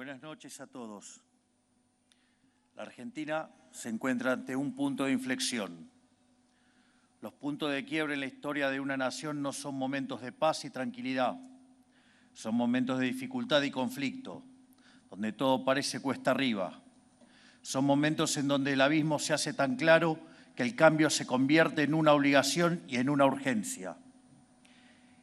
Buenas noches a todos. La Argentina se encuentra ante un punto de inflexión. Los puntos de quiebre en la historia de una nación no son momentos de paz y tranquilidad, son momentos de dificultad y conflicto, donde todo parece cuesta arriba. Son momentos en donde el abismo se hace tan claro que el cambio se convierte en una obligación y en una urgencia.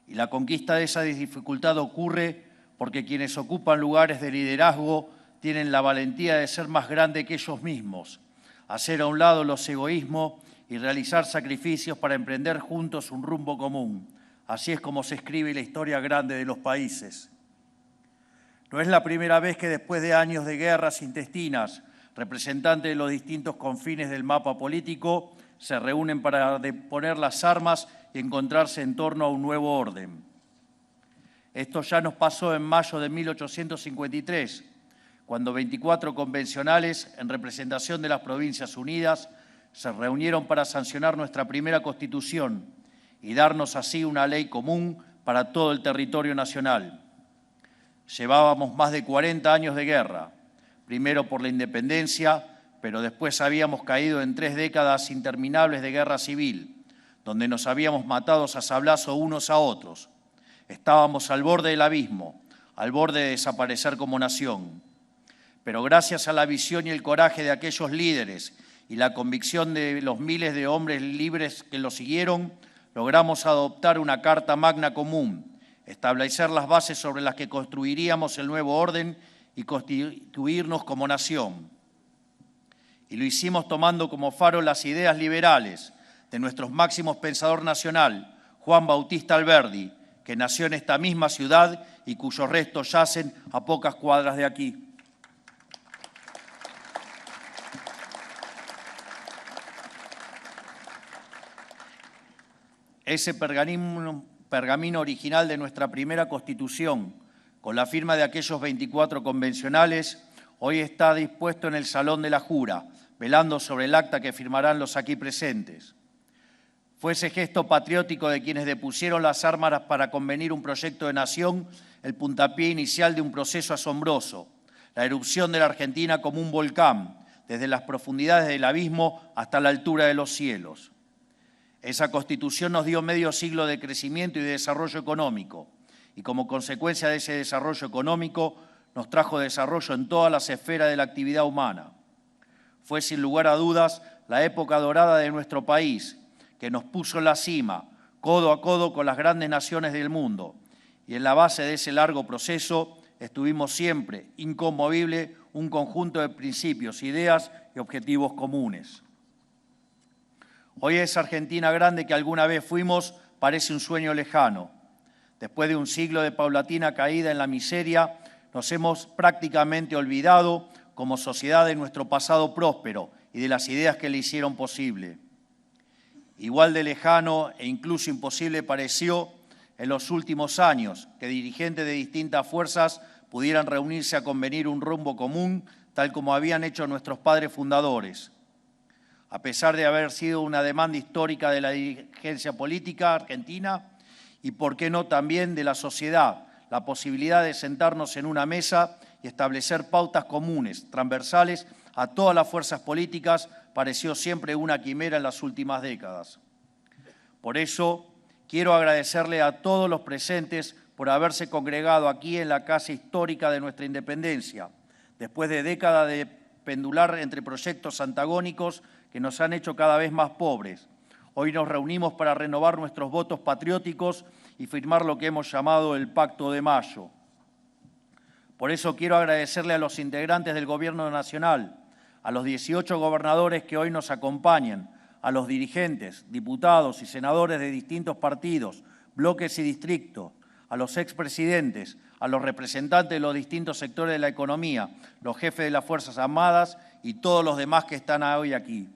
Y la conquista de esa dificultad ocurre porque quienes ocupan lugares de liderazgo tienen la valentía de ser más grande que ellos mismos, hacer a un lado los egoísmos y realizar sacrificios para emprender juntos un rumbo común. Así es como se escribe la historia grande de los países. No es la primera vez que después de años de guerras intestinas, representantes de los distintos confines del mapa político se reúnen para deponer las armas y encontrarse en torno a un nuevo orden. Esto ya nos pasó en mayo de 1853, cuando 24 convencionales, en representación de las Provincias Unidas, se reunieron para sancionar nuestra primera Constitución y darnos así una ley común para todo el territorio nacional. Llevábamos más de 40 años de guerra, primero por la independencia, pero después habíamos caído en 3 décadas interminables de guerra civil, donde nos habíamos matado a sablazo unos a otros. Estábamos al borde del abismo, al borde de desaparecer como nación. Pero gracias a la visión y el coraje de aquellos líderes y la convicción de los miles de hombres libres que lo siguieron, logramos adoptar una Carta Magna común, establecer las bases sobre las que construiríamos el nuevo orden y constituirnos como nación. Y lo hicimos tomando como faro las ideas liberales de nuestro máximo pensador nacional, Juan Bautista Alberdi, que nació en esta misma ciudad y cuyos restos yacen a pocas cuadras de aquí. Ese pergamino original de nuestra primera Constitución, con la firma de aquellos 24 convencionales, hoy está dispuesto en el Salón de la Jura, velando sobre el acta que firmarán los aquí presentes. Fue ese gesto patriótico de quienes depusieron las armas para convenir un proyecto de nación el puntapié inicial de un proceso asombroso, la erupción de la Argentina como un volcán, desde las profundidades del abismo hasta la altura de los cielos. Esa Constitución nos dio medio siglo de crecimiento y de desarrollo económico, y como consecuencia de ese desarrollo económico nos trajo desarrollo en todas las esferas de la actividad humana. Fue sin lugar a dudas la época dorada de nuestro país, que nos puso en la cima, codo a codo con las grandes naciones del mundo. Y en la base de ese largo proceso estuvimos siempre, inconmovible, un conjunto de principios, ideas y objetivos comunes. Hoy esa Argentina grande que alguna vez fuimos parece un sueño lejano. Después de un siglo de paulatina caída en la miseria, nos hemos prácticamente olvidado como sociedad de nuestro pasado próspero y de las ideas que le hicieron posible. Igual de lejano e incluso imposible pareció en los últimos años que dirigentes de distintas fuerzas pudieran reunirse a convenir un rumbo común, tal como habían hecho nuestros padres fundadores. A pesar de haber sido una demanda histórica de la dirigencia política argentina y, por qué no, también de la sociedad, la posibilidad de sentarnos en una mesa y establecer pautas comunes, transversales a todas las fuerzas políticas, pareció siempre una quimera en las últimas décadas. Por eso, quiero agradecerle a todos los presentes por haberse congregado aquí en la casa histórica de nuestra independencia, después de décadas de pendular entre proyectos antagónicos que nos han hecho cada vez más pobres. Hoy nos reunimos para renovar nuestros votos patrióticos y firmar lo que hemos llamado el Pacto de Mayo. Por eso quiero agradecerle a los integrantes del Gobierno Nacional, a los 18 gobernadores que hoy nos acompañan, a los dirigentes, diputados y senadores de distintos partidos, bloques y distritos, a los expresidentes, a los representantes de los distintos sectores de la economía, los jefes de las Fuerzas Armadas y todos los demás que están hoy aquí.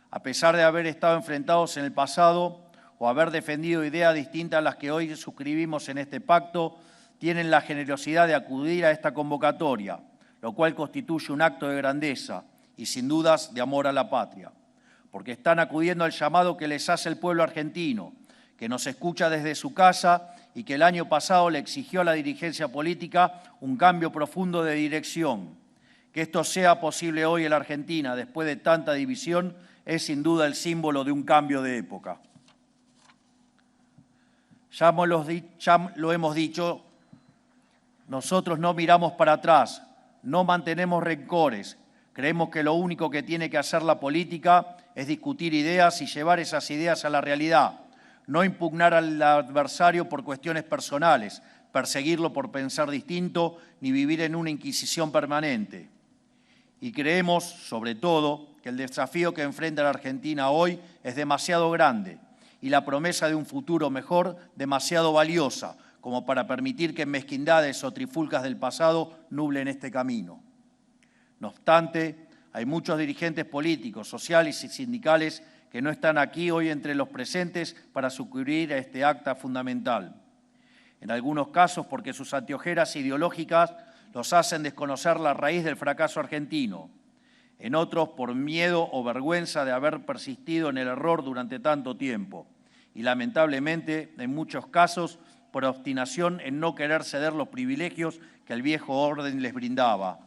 A pesar de haber estado enfrentados en el pasado o haber defendido ideas distintas a las que hoy suscribimos en este pacto, tienen la generosidad de acudir a esta convocatoria, lo cual constituye un acto de grandeza y sin dudas de amor a la patria, porque están acudiendo al llamado que les hace el pueblo argentino, que nos escucha desde su casa y que el año pasado le exigió a la dirigencia política un cambio profundo de dirección. Que esto sea posible hoy en la Argentina, después de tanta división, es sin duda el símbolo de un cambio de época. Ya lo hemos dicho, nosotros no miramos para atrás, no mantenemos rencores. Creemos que lo único que tiene que hacer la política es discutir ideas y llevar esas ideas a la realidad, no impugnar al adversario por cuestiones personales, perseguirlo por pensar distinto, ni vivir en una inquisición permanente. Y creemos, sobre todo, que el desafío que enfrenta la Argentina hoy es demasiado grande y la promesa de un futuro mejor demasiado valiosa como para permitir que mezquindades o trifulcas del pasado nublen este camino. No obstante, hay muchos dirigentes políticos, sociales y sindicales que no están aquí hoy entre los presentes para sucumbir a este acta fundamental. En algunos casos porque sus anteojeras ideológicas los hacen desconocer la raíz del fracaso argentino. En otros por miedo o vergüenza de haber persistido en el error durante tanto tiempo. Y lamentablemente, en muchos casos, por obstinación en no querer ceder los privilegios que el viejo orden les brindaba.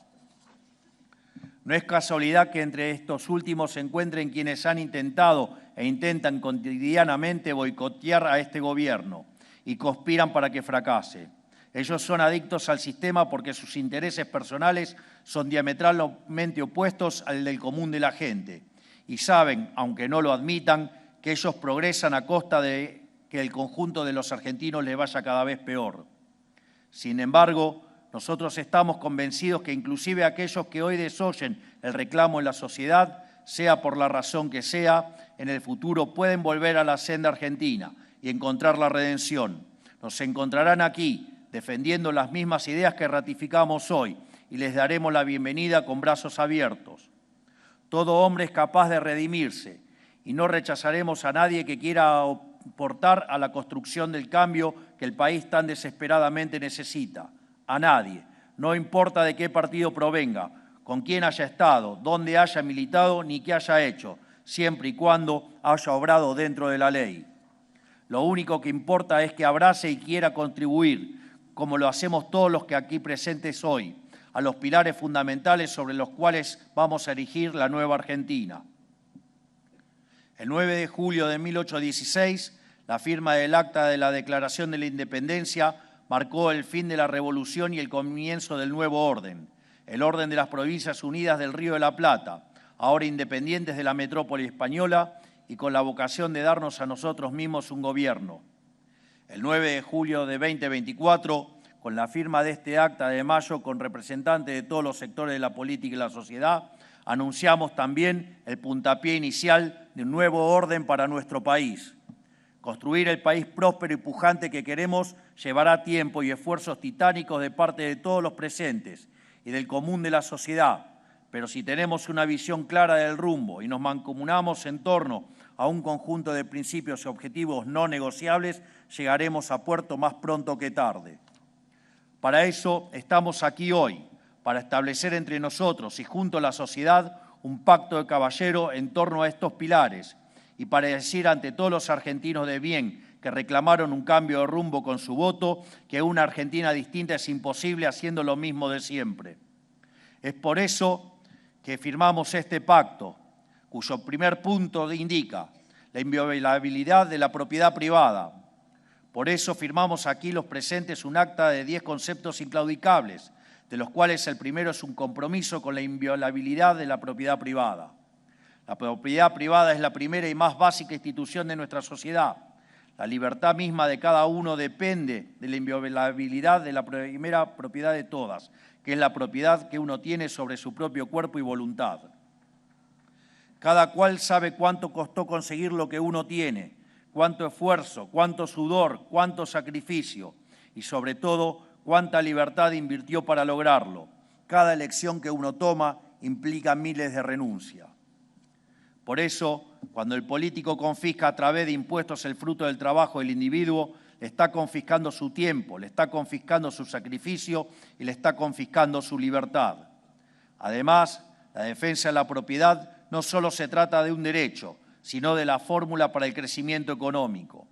No es casualidad que entre estos últimos se encuentren quienes han intentado e intentan cotidianamente boicotear a este gobierno y conspiran para que fracase. Ellos son adictos al sistema porque sus intereses personales son diametralmente opuestos al del común de la gente y saben, aunque no lo admitan, que ellos progresan a costa de que el conjunto de los argentinos les vaya cada vez peor. Sin embargo, nosotros estamos convencidos que inclusive aquellos que hoy desoyen el reclamo en la sociedad, sea por la razón que sea, en el futuro pueden volver a la senda argentina y encontrar la redención. Nos encontrarán aquí, defendiendo las mismas ideas que ratificamos hoy, y les daremos la bienvenida con brazos abiertos. Todo hombre es capaz de redimirse, y no rechazaremos a nadie que quiera aportar a la construcción del cambio que el país tan desesperadamente necesita. A nadie, no importa de qué partido provenga, con quién haya estado, dónde haya militado ni qué haya hecho, siempre y cuando haya obrado dentro de la ley. Lo único que importa es que abrace y quiera contribuir, como lo hacemos todos los que aquí presentes hoy, a los pilares fundamentales sobre los cuales vamos a erigir la nueva Argentina. El 9 de julio de 1816, la firma del Acta de la Declaración de la Independencia marcó el fin de la revolución y el comienzo del nuevo orden, el orden de las Provincias Unidas del Río de la Plata, ahora independientes de la metrópoli española y con la vocación de darnos a nosotros mismos un gobierno. El 9 de julio de 2024, con la firma de este acta de mayo con representantes de todos los sectores de la política y la sociedad, anunciamos también el puntapié inicial de un nuevo orden para nuestro país. Construir el país próspero y pujante que queremos llevará tiempo y esfuerzos titánicos de parte de todos los presentes y del común de la sociedad, pero si tenemos una visión clara del rumbo y nos mancomunamos en torno a un conjunto de principios y objetivos no negociables, llegaremos a puerto más pronto que tarde. Para eso estamos aquí hoy, para establecer entre nosotros y junto a la sociedad un pacto de caballero en torno a estos pilares y para decir ante todos los argentinos de bien que reclamaron un cambio de rumbo con su voto que una Argentina distinta es imposible haciendo lo mismo de siempre. Es por eso que firmamos este pacto, cuyo primer punto indica la inviolabilidad de la propiedad privada. Por eso firmamos aquí los presentes un acta de 10 conceptos inclaudicables, de los cuales el primero es un compromiso con la inviolabilidad de la propiedad privada. La propiedad privada es la primera y más básica institución de nuestra sociedad. La libertad misma de cada uno depende de la inviolabilidad de la primera propiedad de todas, que es la propiedad que uno tiene sobre su propio cuerpo y voluntad. Cada cual sabe cuánto costó conseguir lo que uno tiene, cuánto esfuerzo, cuánto sudor, cuánto sacrificio y sobre todo cuánta libertad invirtió para lograrlo. Cada elección que uno toma implica miles de renuncias. Por eso, cuando el político confisca a través de impuestos el fruto del trabajo del individuo, le está confiscando su tiempo, le está confiscando su sacrificio y le está confiscando su libertad. Además, la defensa de la propiedad no solo se trata de un derecho, sino de la fórmula para el crecimiento económico.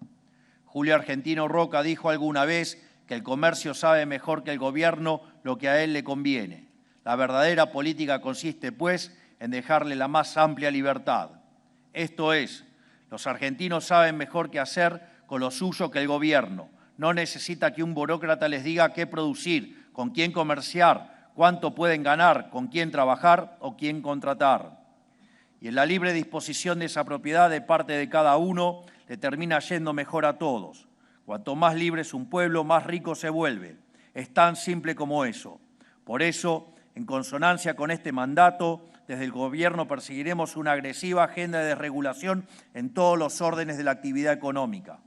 Julio Argentino Roca dijo alguna vez que el comercio sabe mejor que el gobierno lo que a él le conviene. La verdadera política consiste, pues, en dejarle la más amplia libertad. Esto es, los argentinos saben mejor qué hacer con lo suyo que el gobierno. No necesita que un burócrata les diga qué producir, con quién comerciar, cuánto pueden ganar, con quién trabajar o quién contratar. Y en la libre disposición de esa propiedad de parte de cada uno le termina yendo mejor a todos. Cuanto más libre es un pueblo, más rico se vuelve. Es tan simple como eso. Por eso, en consonancia con este mandato, desde el Gobierno perseguiremos una agresiva agenda de desregulación en todos los órdenes de la actividad económica.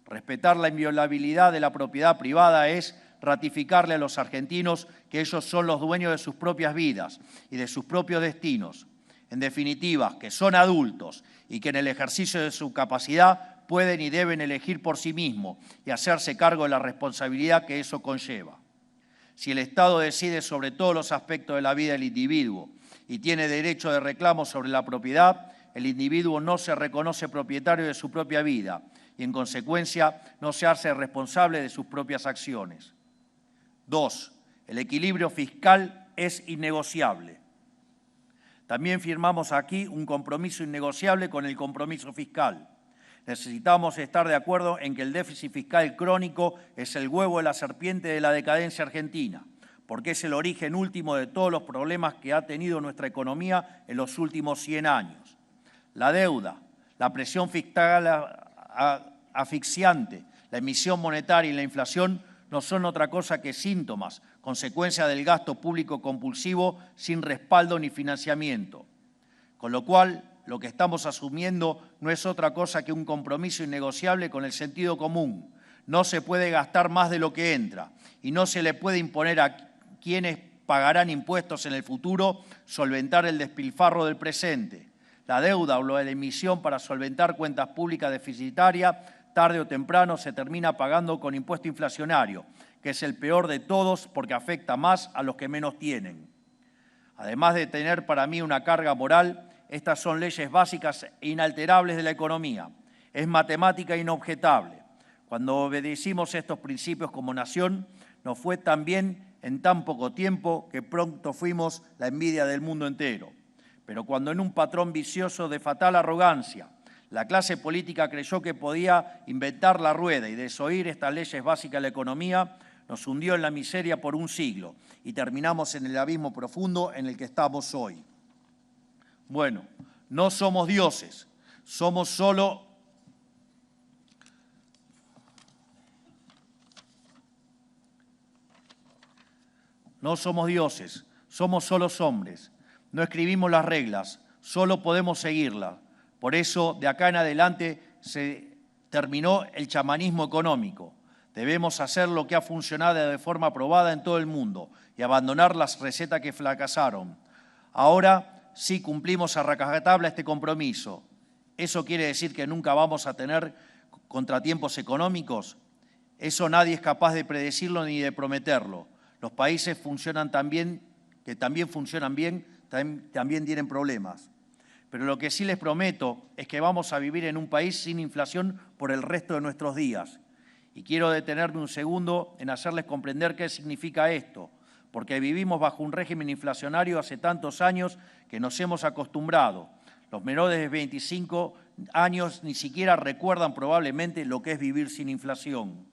Respetar la inviolabilidad de la propiedad privada es ratificarle a los argentinos que ellos son los dueños de sus propias vidas y de sus propios destinos. En definitiva, que son adultos y que en el ejercicio de su capacidad pueden y deben elegir por sí mismos y hacerse cargo de la responsabilidad que eso conlleva. Si el Estado decide sobre todos los aspectos de la vida del individuo y tiene derecho de reclamo sobre la propiedad, el individuo no se reconoce propietario de su propia vida y, en consecuencia, no se hace responsable de sus propias acciones. 2. El equilibrio fiscal es innegociable. También firmamos aquí un compromiso innegociable con el compromiso fiscal. Necesitamos estar de acuerdo en que el déficit fiscal crónico es el huevo de la serpiente de la decadencia argentina, porque es el origen último de todos los problemas que ha tenido nuestra economía en los últimos 100 años. La deuda, la presión fiscal asfixiante, la emisión monetaria y la inflación no son otra cosa que síntomas, consecuencia del gasto público compulsivo sin respaldo ni financiamiento. Con lo cual, lo que estamos asumiendo no es otra cosa que un compromiso innegociable con el sentido común. No se puede gastar más de lo que entra y no se le puede imponer a quienes pagarán impuestos en el futuro solventar el despilfarro del presente. La deuda o la emisión para solventar cuentas públicas deficitarias, tarde o temprano se termina pagando con impuesto inflacionario, que es el peor de todos porque afecta más a los que menos tienen. Además de tener para mí una carga moral, estas son leyes básicas e inalterables de la economía. Es matemática inobjetable. Cuando obedecimos estos principios como nación, nos fue tan bien en tan poco tiempo que pronto fuimos la envidia del mundo entero. Pero cuando en un patrón vicioso de fatal arrogancia, la clase política creyó que podía inventar la rueda y desoír estas leyes básicas de la economía, nos hundió en la miseria por un siglo y terminamos en el abismo profundo en el que estamos hoy. Bueno, no somos dioses, somos solo hombres. No escribimos las reglas, solo podemos seguirlas. Por eso, de acá en adelante, se terminó el chamanismo económico. Debemos hacer lo que ha funcionado de forma probada en todo el mundo y abandonar las recetas que fracasaron. Ahora sí cumplimos a rajatabla este compromiso. ¿Eso quiere decir que nunca vamos a tener contratiempos económicos? Eso nadie es capaz de predecirlo ni de prometerlo. Los países que también funcionan bien, también tienen problemas. Pero lo que sí les prometo es que vamos a vivir en un país sin inflación por el resto de nuestros días. Y quiero detenerme un segundo en hacerles comprender qué significa esto, porque vivimos bajo un régimen inflacionario hace tantos años que nos hemos acostumbrado. Los menores de 25 años ni siquiera recuerdan probablemente lo que es vivir sin inflación.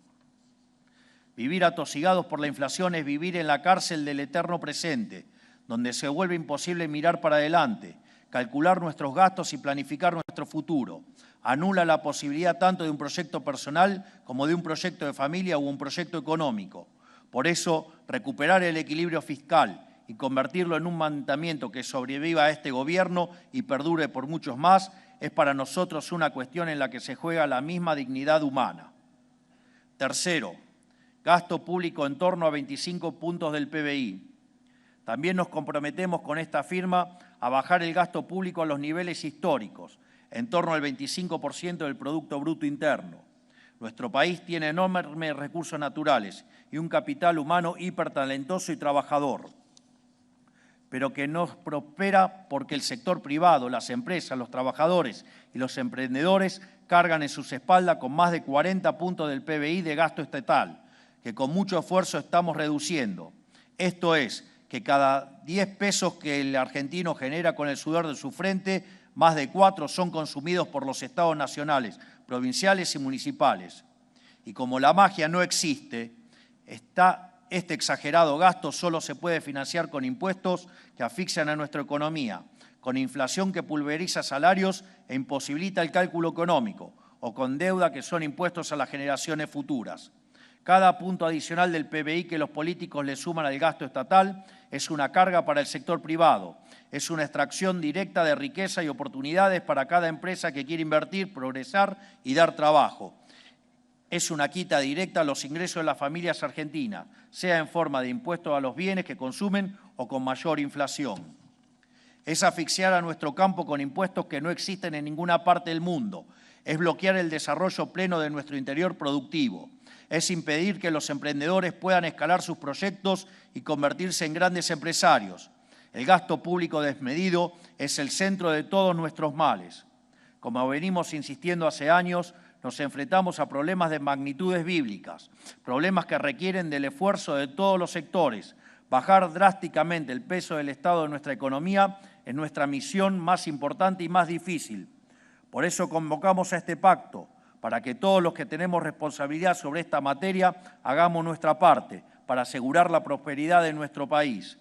Vivir atosigados por la inflación es vivir en la cárcel del eterno presente, donde se vuelve imposible mirar para adelante, calcular nuestros gastos y planificar nuestro futuro. Anula la posibilidad tanto de un proyecto personal como de un proyecto de familia o un proyecto económico. Por eso, recuperar el equilibrio fiscal y convertirlo en un mandamiento que sobreviva a este gobierno y perdure por muchos más es para nosotros una cuestión en la que se juega la misma dignidad humana. Tercero, gasto público en torno a 25 puntos del PBI. También nos comprometemos con esta firma a bajar el gasto público a los niveles históricos, en torno al 25% del Producto Bruto Interno. Nuestro país tiene enormes recursos naturales y un capital humano hipertalentoso y trabajador, pero que no prospera porque el sector privado, las empresas, los trabajadores y los emprendedores cargan en sus espaldas con más de 40 puntos del PBI de gasto estatal, que con mucho esfuerzo estamos reduciendo. Esto es, que cada 10 pesos que el argentino genera con el sudor de su frente, más de 4 son consumidos por los estados nacionales, provinciales y municipales. Y como la magia no existe, este exagerado gasto solo se puede financiar con impuestos que asfixian a nuestra economía, con inflación que pulveriza salarios e imposibilita el cálculo económico, o con deuda que son impuestos a las generaciones futuras. Cada punto adicional del PBI que los políticos le suman al gasto estatal es una carga para el sector privado, es una extracción directa de riqueza y oportunidades para cada empresa que quiere invertir, progresar y dar trabajo. Es una quita directa a los ingresos de las familias argentinas, sea en forma de impuestos a los bienes que consumen o con mayor inflación. Es asfixiar a nuestro campo con impuestos que no existen en ninguna parte del mundo. Es bloquear el desarrollo pleno de nuestro interior productivo. Es impedir que los emprendedores puedan escalar sus proyectos y convertirse en grandes empresarios. El gasto público desmedido es el centro de todos nuestros males. Como venimos insistiendo hace años, nos enfrentamos a problemas de magnitudes bíblicas, problemas que requieren del esfuerzo de todos los sectores. Bajar drásticamente el peso del Estado en nuestra economía es nuestra misión más importante y más difícil. Por eso convocamos a este pacto, para que todos los que tenemos responsabilidad sobre esta materia hagamos nuestra parte para asegurar la prosperidad de nuestro país.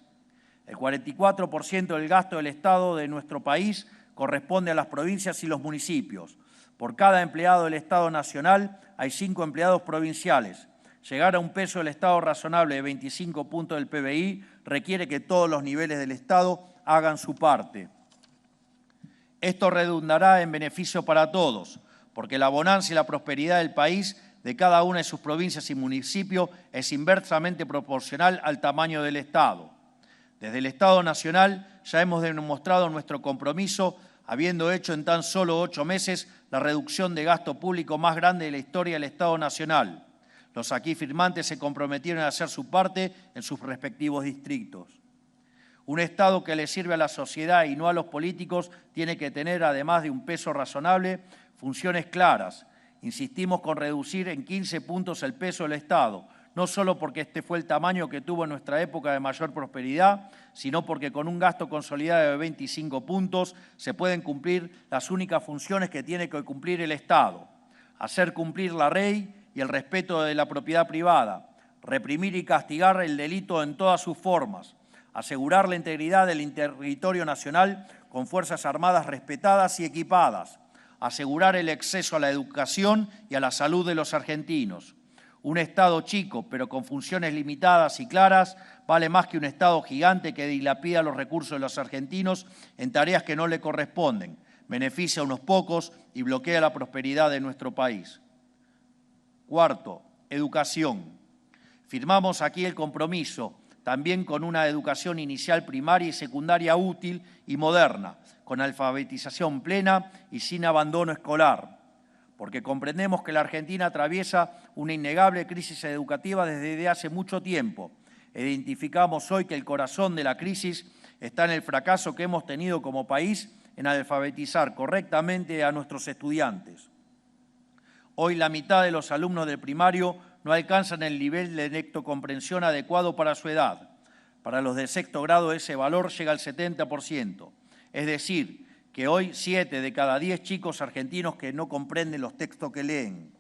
El 44% del gasto del Estado de nuestro país corresponde a las provincias y los municipios. Por cada empleado del Estado nacional hay 5 empleados provinciales. Llegar a un peso del Estado razonable de 25 puntos del PBI requiere que todos los niveles del Estado hagan su parte. Esto redundará en beneficio para todos, porque la bonanza y la prosperidad del país, de cada una de sus provincias y municipios, es inversamente proporcional al tamaño del Estado. Desde el Estado Nacional ya hemos demostrado nuestro compromiso, habiendo hecho en tan solo 8 meses la reducción de gasto público más grande de la historia del Estado Nacional. Los aquí firmantes se comprometieron a hacer su parte en sus respectivos distritos. Un Estado que le sirve a la sociedad y no a los políticos tiene que tener, además de un peso razonable, funciones claras. Insistimos con reducir en 15 puntos el peso del Estado, no solo porque este fue el tamaño que tuvo en nuestra época de mayor prosperidad, sino porque con un gasto consolidado de 25 puntos se pueden cumplir las únicas funciones que tiene que cumplir el Estado: hacer cumplir la ley y el respeto de la propiedad privada, reprimir y castigar el delito en todas sus formas, asegurar la integridad del territorio nacional con fuerzas armadas respetadas y equipadas, asegurar el acceso a la educación y a la salud de los argentinos. Un Estado chico, pero con funciones limitadas y claras, vale más que un Estado gigante que dilapida los recursos de los argentinos en tareas que no le corresponden, beneficia a unos pocos y bloquea la prosperidad de nuestro país. Cuarto, educación. Firmamos aquí el compromiso, también con una educación inicial, primaria y secundaria útil y moderna, con alfabetización plena y sin abandono escolar, porque comprendemos que la Argentina atraviesa una innegable crisis educativa desde hace mucho tiempo. Identificamos hoy que el corazón de la crisis está en el fracaso que hemos tenido como país en alfabetizar correctamente a nuestros estudiantes. Hoy la mitad de los alumnos del primario no alcanzan el nivel de lectocomprensión adecuado para su edad. Para los de sexto grado ese valor llega al 70%. Es decir, que hoy 7 de cada 10 chicos argentinos que no comprenden los textos que leen.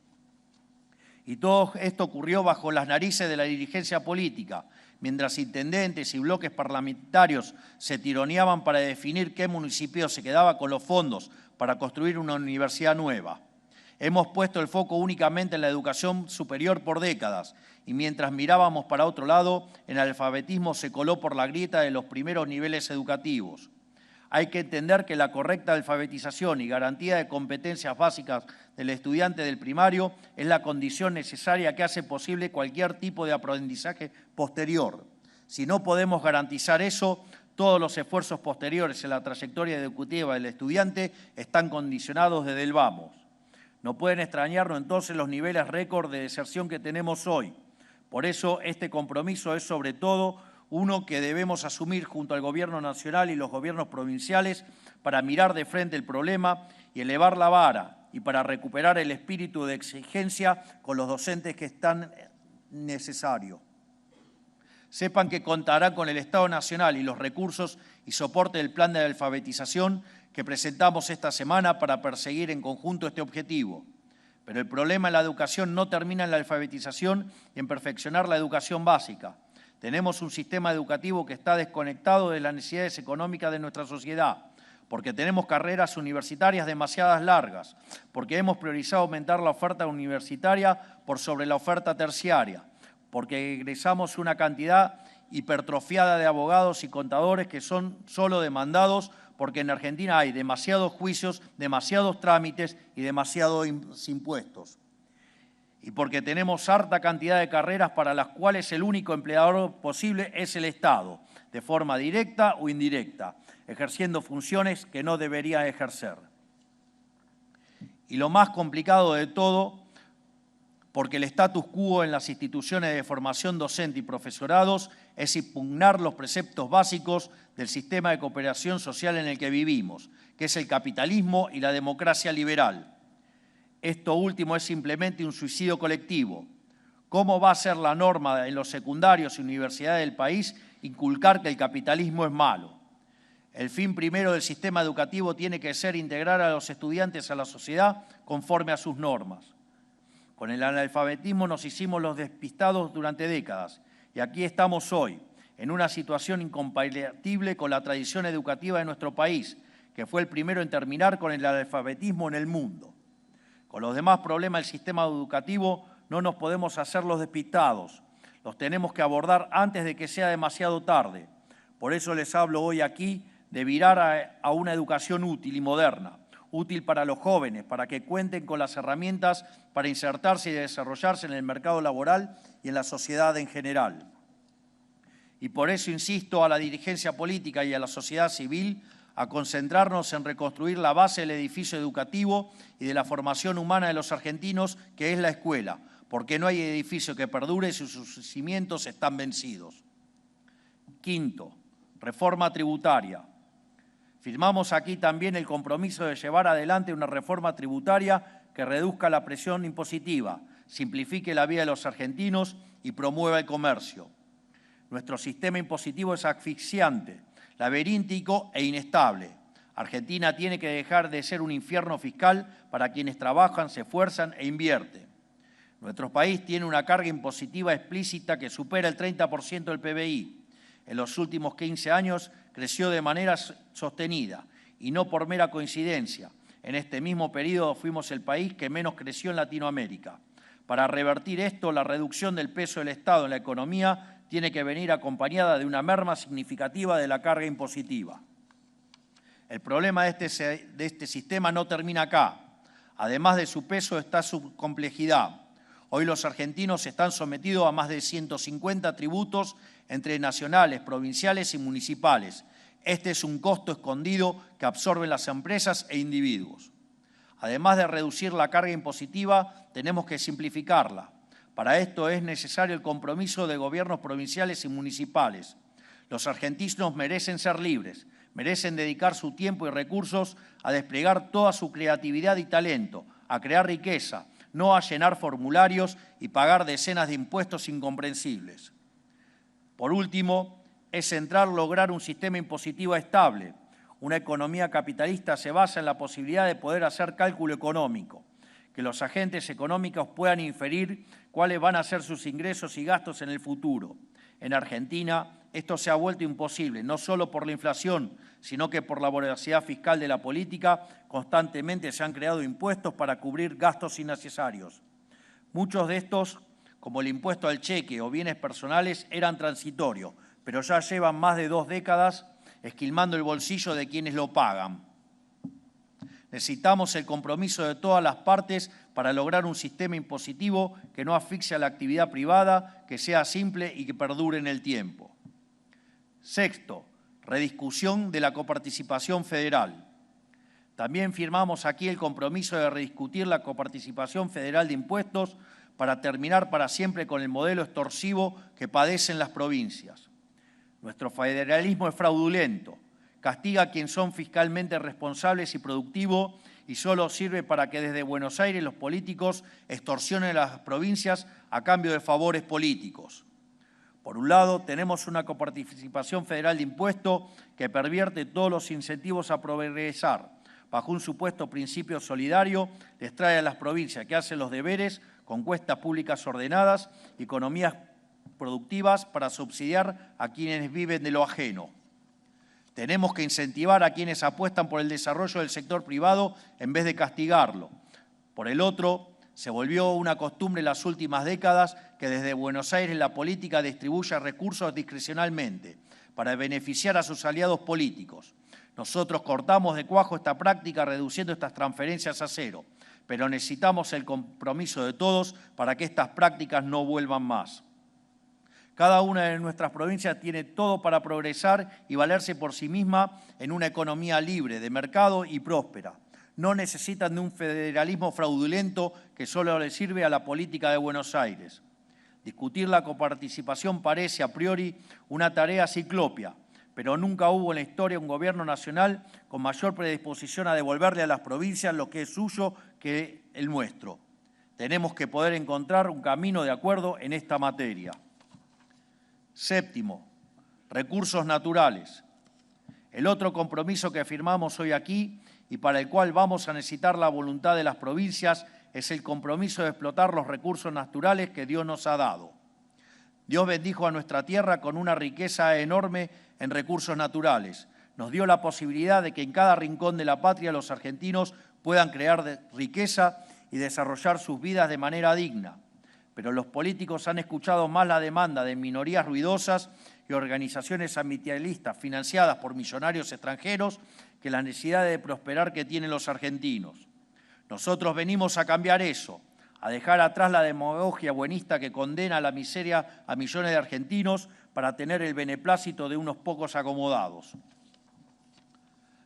Y todo esto ocurrió bajo las narices de la dirigencia política, mientras intendentes y bloques parlamentarios se tironeaban para definir qué municipio se quedaba con los fondos para construir una universidad nueva. Hemos puesto el foco únicamente en la educación superior por décadas y mientras mirábamos para otro lado, el analfabetismo se coló por la grieta de los primeros niveles educativos. Hay que entender que la correcta alfabetización y garantía de competencias básicas del estudiante del primario es la condición necesaria que hace posible cualquier tipo de aprendizaje posterior. Si no podemos garantizar eso, todos los esfuerzos posteriores en la trayectoria educativa del estudiante están condicionados desde el vamos. No pueden extrañarnos entonces los niveles récord de deserción que tenemos hoy. Por eso este compromiso es sobre todo uno que debemos asumir junto al Gobierno nacional y los gobiernos provinciales para mirar de frente el problema y elevar la vara y para recuperar el espíritu de exigencia con los docentes que están necesarios. Sepan que contará con el Estado Nacional y los recursos y soporte del plan de alfabetización que presentamos esta semana para perseguir en conjunto este objetivo. Pero el problema en la educación no termina en la alfabetización y en perfeccionar la educación básica. Tenemos un sistema educativo que está desconectado de las necesidades económicas de nuestra sociedad, porque tenemos carreras universitarias demasiadas largas, porque hemos priorizado aumentar la oferta universitaria por sobre la oferta terciaria, porque egresamos una cantidad hipertrofiada de abogados y contadores que son solo demandados porque en Argentina hay demasiados juicios, demasiados trámites y demasiados impuestos. Y porque tenemos harta cantidad de carreras para las cuales el único empleador posible es el Estado, de forma directa o indirecta, ejerciendo funciones que no debería ejercer. Y lo más complicado de todo, porque el status quo en las instituciones de formación docente y profesorados es impugnar los preceptos básicos del sistema de cooperación social en el que vivimos, que es el capitalismo y la democracia liberal. Esto último es simplemente un suicidio colectivo. ¿Cómo va a ser la norma en los secundarios y universidades del país inculcar que el capitalismo es malo? El fin primero del sistema educativo tiene que ser integrar a los estudiantes a la sociedad conforme a sus normas. Con el analfabetismo nos hicimos los despistados durante décadas y aquí estamos hoy, en una situación incompatible con la tradición educativa de nuestro país, que fue el primero en terminar con el analfabetismo en el mundo. Con los demás problemas del sistema educativo no nos podemos hacer los despistados, los tenemos que abordar antes de que sea demasiado tarde. Por eso les hablo hoy aquí de virar a una educación útil y moderna, útil para los jóvenes, para que cuenten con las herramientas para insertarse y desarrollarse en el mercado laboral y en la sociedad en general. Y por eso insisto a la dirigencia política y a la sociedad civil a concentrarnos en reconstruir la base del edificio educativo y de la formación humana de los argentinos, que es la escuela, porque no hay edificio que perdure si sus cimientos están vencidos. Quinto, reforma tributaria. Firmamos aquí también el compromiso de llevar adelante una reforma tributaria que reduzca la presión impositiva, simplifique la vida de los argentinos y promueva el comercio. Nuestro sistema impositivo es asfixiante, laberíntico e inestable. Argentina tiene que dejar de ser un infierno fiscal para quienes trabajan, se esfuerzan e invierten. Nuestro país tiene una carga impositiva explícita que supera el 30% del PBI. En los últimos 15 años creció de manera sostenida y no por mera coincidencia. En este mismo periodo fuimos el país que menos creció en Latinoamérica. Para revertir esto, la reducción del peso del Estado en la economía tiene que venir acompañada de una merma significativa de la carga impositiva. El problema de este sistema no termina acá. Además de su peso está su complejidad. Hoy los argentinos están sometidos a más de 150 tributos entre nacionales, provinciales y municipales. Este es un costo escondido que absorben las empresas e individuos. Además de reducir la carga impositiva, tenemos que simplificarla. Para esto es necesario el compromiso de gobiernos provinciales y municipales. Los argentinos merecen ser libres, merecen dedicar su tiempo y recursos a desplegar toda su creatividad y talento, a crear riqueza, no a llenar formularios y pagar decenas de impuestos incomprensibles. Por último, es central lograr un sistema impositivo estable. Una economía capitalista se basa en la posibilidad de poder hacer cálculo económico, que los agentes económicos puedan inferir cuáles van a ser sus ingresos y gastos en el futuro. En Argentina, esto se ha vuelto imposible, no solo por la inflación, sino que por la voracidad fiscal de la política, constantemente se han creado impuestos para cubrir gastos innecesarios. Muchos de estos, como el impuesto al cheque o bienes personales, eran transitorios, pero ya llevan más de 2 décadas esquilmando el bolsillo de quienes lo pagan. Necesitamos el compromiso de todas las partes para lograr un sistema impositivo que no asfixie a la actividad privada, que sea simple y que perdure en el tiempo. Sexto, rediscusión de la coparticipación federal. También firmamos aquí el compromiso de rediscutir la coparticipación federal de impuestos para terminar para siempre con el modelo extorsivo que padecen las provincias. Nuestro federalismo es fraudulento, castiga a quienes son fiscalmente responsables y productivos y solo sirve para que desde Buenos Aires los políticos extorsionen a las provincias a cambio de favores políticos. Por un lado, tenemos una coparticipación federal de impuesto que pervierte todos los incentivos a progresar. Bajo un supuesto principio solidario, les trae a las provincias que hacen los deberes con cuentas públicas ordenadas y economías productivas para subsidiar a quienes viven de lo ajeno. Tenemos que incentivar a quienes apuestan por el desarrollo del sector privado en vez de castigarlo. Por el otro, se volvió una costumbre en las últimas décadas que desde Buenos Aires la política distribuya recursos discrecionalmente para beneficiar a sus aliados políticos. Nosotros cortamos de cuajo esta práctica reduciendo estas transferencias a cero, pero necesitamos el compromiso de todos para que estas prácticas no vuelvan más. Cada una de nuestras provincias tiene todo para progresar y valerse por sí misma en una economía libre, de mercado y próspera. No necesitan de un federalismo fraudulento que solo le sirve a la política de Buenos Aires. Discutir la coparticipación parece a priori una tarea ciclópea, pero nunca hubo en la historia un gobierno nacional con mayor predisposición a devolverle a las provincias lo que es suyo que el nuestro. Tenemos que poder encontrar un camino de acuerdo en esta materia. Séptimo, recursos naturales. El otro compromiso que firmamos hoy aquí y para el cual vamos a necesitar la voluntad de las provincias es el compromiso de explotar los recursos naturales que Dios nos ha dado. Dios bendijo a nuestra tierra con una riqueza enorme en recursos naturales. Nos dio la posibilidad de que en cada rincón de la patria los argentinos puedan crear riqueza y desarrollar sus vidas de manera digna. Pero los políticos han escuchado más la demanda de minorías ruidosas y organizaciones ambientalistas financiadas por millonarios extranjeros que la necesidad de prosperar que tienen los argentinos. Nosotros venimos a cambiar eso, a dejar atrás la demagogia buenista que condena a la miseria a millones de argentinos para tener el beneplácito de unos pocos acomodados.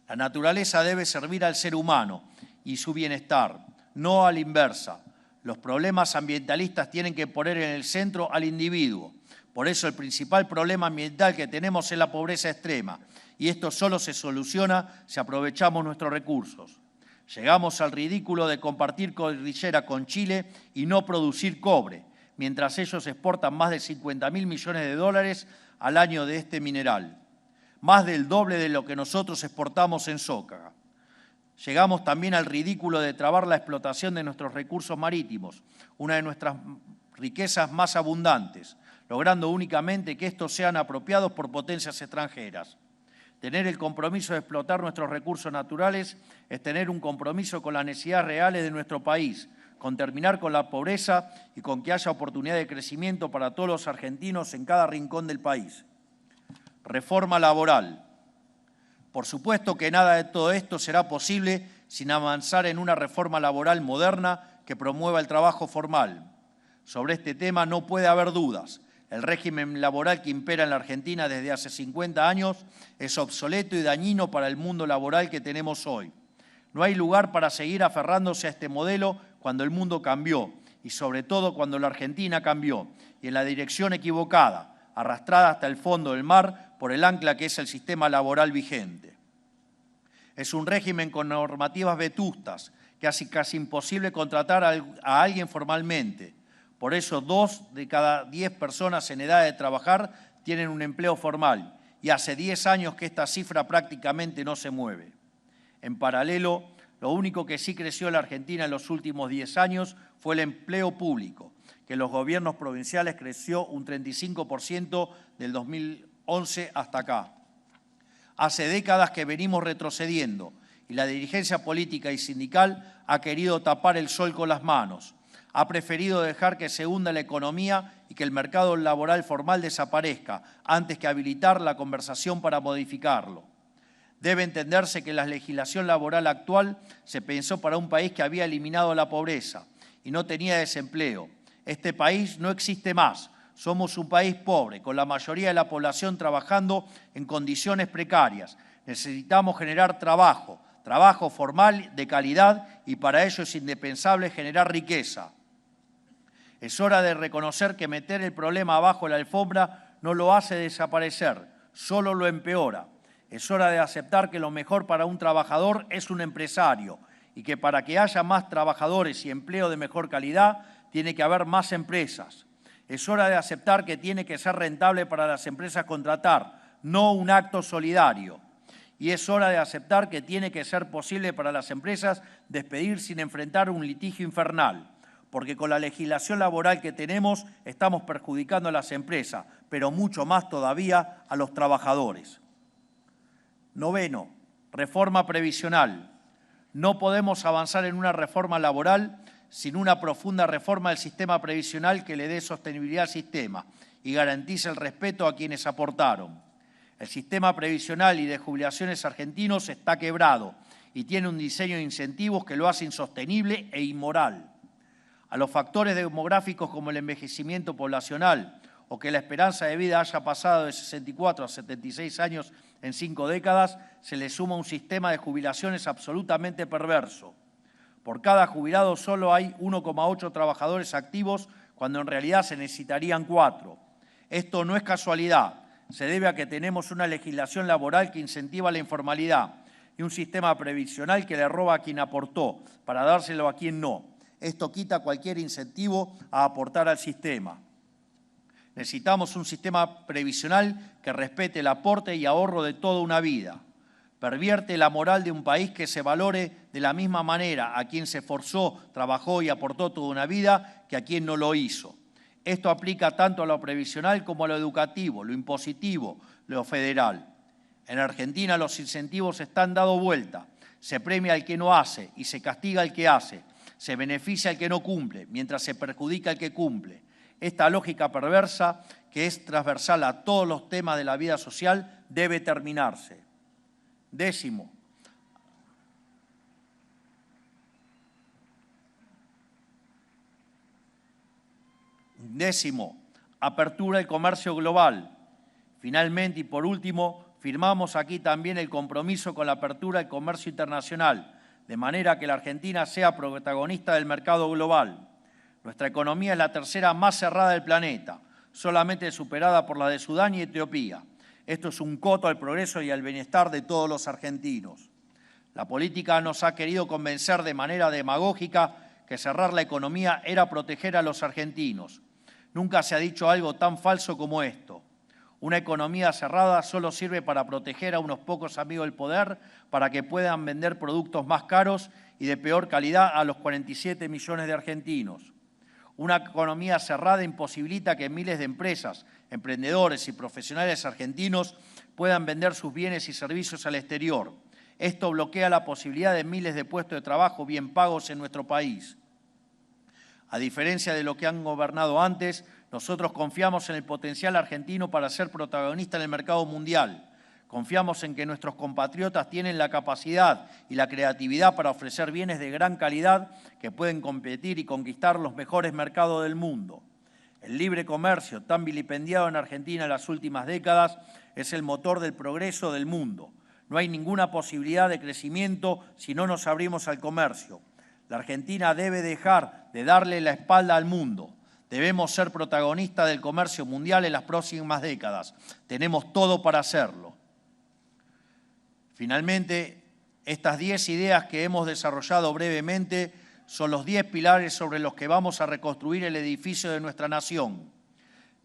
La naturaleza debe servir al ser humano y su bienestar, no a la inversa. Los problemas ambientalistas tienen que poner en el centro al individuo. Por eso el principal problema ambiental que tenemos es la pobreza extrema, y esto solo se soluciona si aprovechamos nuestros recursos. Llegamos al ridículo de compartir cordillera con Chile y no producir cobre, mientras ellos exportan más de 50.000 millones de dólares al año de este mineral, más del doble de lo que nosotros exportamos en soja. Llegamos también al ridículo de trabar la explotación de nuestros recursos marítimos, una de nuestras riquezas más abundantes, logrando únicamente que estos sean apropiados por potencias extranjeras. Tener el compromiso de explotar nuestros recursos naturales es tener un compromiso con las necesidades reales de nuestro país, con terminar con la pobreza y con que haya oportunidad de crecimiento para todos los argentinos en cada rincón del país. Reforma laboral. Por supuesto que nada de todo esto será posible sin avanzar en una reforma laboral moderna que promueva el trabajo formal. Sobre este tema no puede haber dudas. El régimen laboral que impera en la Argentina desde hace 50 años es obsoleto y dañino para el mundo laboral que tenemos hoy. No hay lugar para seguir aferrándose a este modelo cuando el mundo cambió y sobre todo cuando la Argentina cambió y en la dirección equivocada, arrastrada hasta el fondo del mar por el ancla que es el sistema laboral vigente. Es un régimen con normativas vetustas que hace casi imposible contratar a alguien formalmente. Por eso 2 de cada 10 personas en edad de trabajar tienen un empleo formal y hace 10 años que esta cifra prácticamente no se mueve. En paralelo, lo único que sí creció en la Argentina en los últimos 10 años fue el empleo público, que en los gobiernos provinciales creció un 35% del 2011 hasta acá. Hace décadas que venimos retrocediendo y la dirigencia política y sindical ha querido tapar el sol con las manos. Ha preferido dejar que se hunda la economía y que el mercado laboral formal desaparezca antes que habilitar la conversación para modificarlo. Debe entenderse que la legislación laboral actual se pensó para un país que había eliminado la pobreza y no tenía desempleo. Este país no existe más. Somos un país pobre, con la mayoría de la población trabajando en condiciones precarias. Necesitamos generar trabajo formal de calidad y para ello es indispensable generar riqueza. Es hora de reconocer que meter el problema abajo de la alfombra no lo hace desaparecer, solo lo empeora. Es hora de aceptar que lo mejor para un trabajador es un empresario y que para que haya más trabajadores y empleo de mejor calidad, tiene que haber más empresas. Es hora de aceptar que tiene que ser rentable para las empresas contratar, no un acto solidario. Y es hora de aceptar que tiene que ser posible para las empresas despedir sin enfrentar un litigio infernal, porque con la legislación laboral que tenemos estamos perjudicando a las empresas, pero mucho más todavía a los trabajadores. Noveno, reforma previsional. No podemos avanzar en una reforma laboral sin una profunda reforma del sistema previsional que le dé sostenibilidad al sistema y garantice el respeto a quienes aportaron. El sistema previsional y de jubilaciones argentinos está quebrado y tiene un diseño de incentivos que lo hace insostenible e inmoral. A los factores demográficos como el envejecimiento poblacional o que la esperanza de vida haya pasado de 64 a 76 años en 5 décadas, se le suma un sistema de jubilaciones absolutamente perverso. Por cada jubilado solo hay 1,8 trabajadores activos cuando en realidad se necesitarían 4. Esto no es casualidad. Se debe a que tenemos una legislación laboral que incentiva la informalidad y un sistema previsional que le roba a quien aportó para dárselo a quien no. Esto quita cualquier incentivo a aportar al sistema. Necesitamos un sistema previsional que respete el aporte y ahorro de toda una vida. Pervierte la moral de un país que se valore de la misma manera a quien se esforzó, trabajó y aportó toda una vida que a quien no lo hizo. Esto aplica tanto a lo previsional como a lo educativo, lo impositivo, lo federal. En Argentina los incentivos están dando vuelta. Se premia al que no hace y se castiga al que hace. Se beneficia al que no cumple, mientras se perjudica al que cumple. Esta lógica perversa, que es transversal a todos los temas de la vida social, debe terminarse. Décimo, apertura del comercio global. Finalmente y por último, firmamos aquí también el compromiso con la apertura del comercio internacional, de manera que la Argentina sea protagonista del mercado global. Nuestra economía es la tercera más cerrada del planeta, solamente superada por la de Sudán y Etiopía. Esto es un coto al progreso y al bienestar de todos los argentinos. La política nos ha querido convencer de manera demagógica que cerrar la economía era proteger a los argentinos. Nunca se ha dicho algo tan falso como esto. Una economía cerrada solo sirve para proteger a unos pocos amigos del poder para que puedan vender productos más caros y de peor calidad a los 47 millones de argentinos. Una economía cerrada imposibilita que miles de empresas, emprendedores y profesionales argentinos puedan vender sus bienes y servicios al exterior. Esto bloquea la posibilidad de miles de puestos de trabajo bien pagos en nuestro país. A diferencia de lo que han gobernado antes, nosotros confiamos en el potencial argentino para ser protagonista en el mercado mundial. Confiamos en que nuestros compatriotas tienen la capacidad y la creatividad para ofrecer bienes de gran calidad que pueden competir y conquistar los mejores mercados del mundo. El libre comercio, tan vilipendiado en Argentina en las últimas décadas, es el motor del progreso del mundo. No hay ninguna posibilidad de crecimiento si no nos abrimos al comercio. La Argentina debe dejar de darle la espalda al mundo. Debemos ser protagonistas del comercio mundial en las próximas décadas. Tenemos todo para hacerlo. Finalmente, estas 10 ideas que hemos desarrollado brevemente son los 10 pilares sobre los que vamos a reconstruir el edificio de nuestra nación.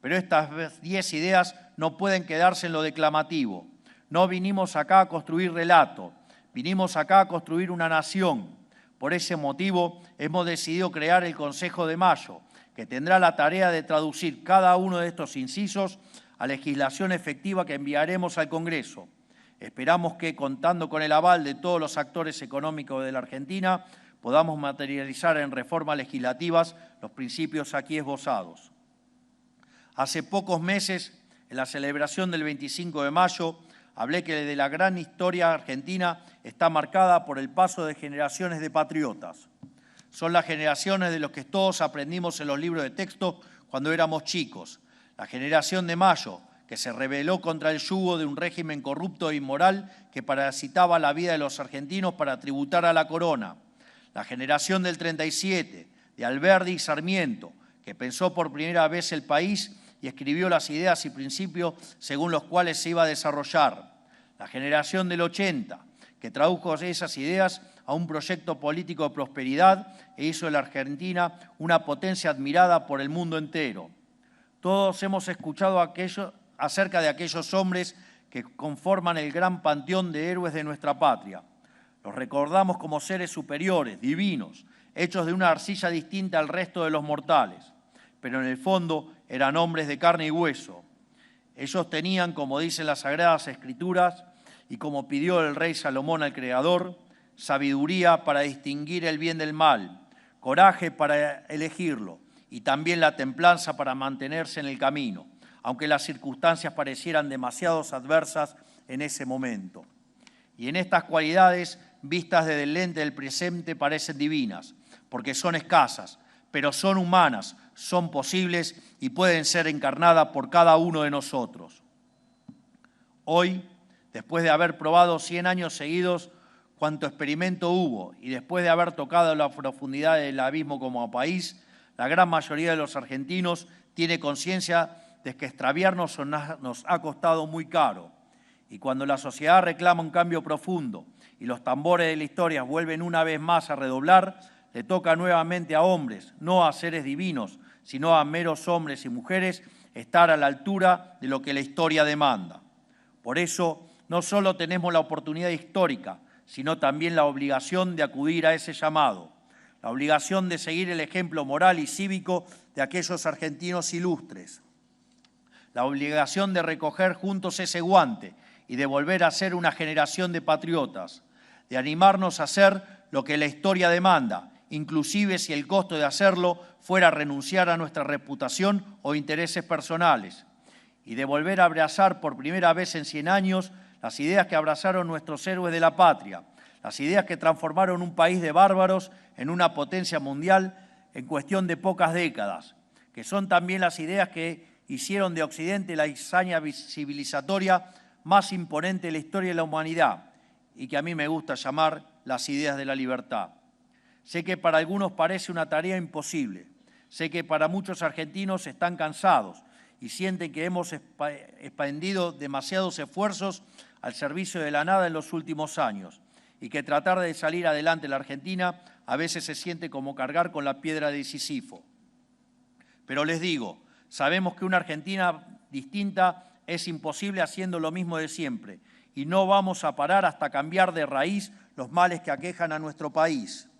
Pero estas 10 ideas no pueden quedarse en lo declamativo. No vinimos acá a construir relato, vinimos acá a construir una nación. Por ese motivo hemos decidido crear el Consejo de Mayo, que tendrá la tarea de traducir cada uno de estos incisos a legislación efectiva que enviaremos al Congreso. Esperamos que, contando con el aval de todos los actores económicos de la Argentina, podamos materializar en reformas legislativas los principios aquí esbozados. Hace pocos meses, en la celebración del 25 de mayo, hablé que de la gran historia argentina está marcada por el paso de generaciones de patriotas. Son las generaciones de los que todos aprendimos en los libros de texto cuando éramos chicos. La generación de Mayo, que se rebeló contra el yugo de un régimen corrupto e inmoral que parasitaba la vida de los argentinos para tributar a la corona. La generación del 37, de Alberdi y Sarmiento, que pensó por primera vez el país y escribió las ideas y principios según los cuales se iba a desarrollar. La generación del 80, que tradujo esas ideas a un proyecto político de prosperidad e hizo de la Argentina una potencia admirada por el mundo entero. Todos hemos escuchado acerca de aquellos hombres que conforman el gran panteón de héroes de nuestra patria. Los recordamos como seres superiores, divinos, hechos de una arcilla distinta al resto de los mortales, pero en el fondo eran hombres de carne y hueso. Ellos tenían, como dicen las Sagradas Escrituras, y como pidió el rey Salomón al Creador, sabiduría para distinguir el bien del mal, coraje para elegirlo y también la templanza para mantenerse en el camino, aunque las circunstancias parecieran demasiado adversas en ese momento. Y en estas cualidades, vistas desde el lente del presente, parecen divinas, porque son escasas, pero son humanas, son posibles y pueden ser encarnadas por cada uno de nosotros. Hoy, después de haber probado 100 años seguidos cuanto experimento hubo y después de haber tocado la profundidad del abismo como país, la gran mayoría de los argentinos tiene conciencia de que extraviarnos nos ha costado muy caro. Y cuando la sociedad reclama un cambio profundo y los tambores de la historia vuelven una vez más a redoblar, le toca nuevamente a hombres, no a seres divinos, sino a meros hombres y mujeres, estar a la altura de lo que la historia demanda. Por eso, no solo tenemos la oportunidad histórica, sino también la obligación de acudir a ese llamado, la obligación de seguir el ejemplo moral y cívico de aquellos argentinos ilustres, la obligación de recoger juntos ese guante y de volver a ser una generación de patriotas, de animarnos a hacer lo que la historia demanda, inclusive si el costo de hacerlo fuera renunciar a nuestra reputación o intereses personales, y de volver a abrazar por primera vez en 100 años las ideas que abrazaron nuestros héroes de la patria, las ideas que transformaron un país de bárbaros en una potencia mundial en cuestión de pocas décadas, que son también las ideas que hicieron de Occidente la hazaña civilizatoria más imponente de la historia de la humanidad y que a mí me gusta llamar las ideas de la libertad. Sé que para algunos parece una tarea imposible, sé que para muchos argentinos están cansados y sienten que hemos expendido demasiados esfuerzos al servicio de la nada en los últimos años y que tratar de salir adelante en la Argentina a veces se siente como cargar con la piedra de Sísifo. Pero les digo, sabemos que una Argentina distinta es imposible haciendo lo mismo de siempre y no vamos a parar hasta cambiar de raíz los males que aquejan a nuestro país.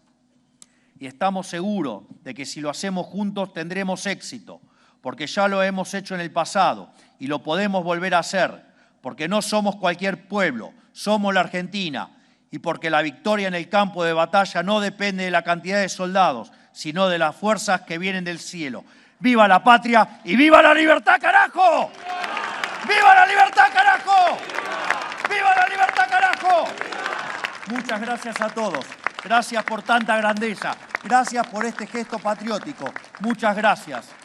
Y estamos seguros de que si lo hacemos juntos tendremos éxito, porque ya lo hemos hecho en el pasado y lo podemos volver a hacer, porque no somos cualquier pueblo, somos la Argentina, y porque la victoria en el campo de batalla no depende de la cantidad de soldados, sino de las fuerzas que vienen del cielo. ¡Viva la patria y viva la libertad, carajo! ¡Viva la libertad, carajo! ¡Viva la libertad, carajo! Muchas gracias a todos. Gracias por tanta grandeza. Gracias por este gesto patriótico. Muchas gracias.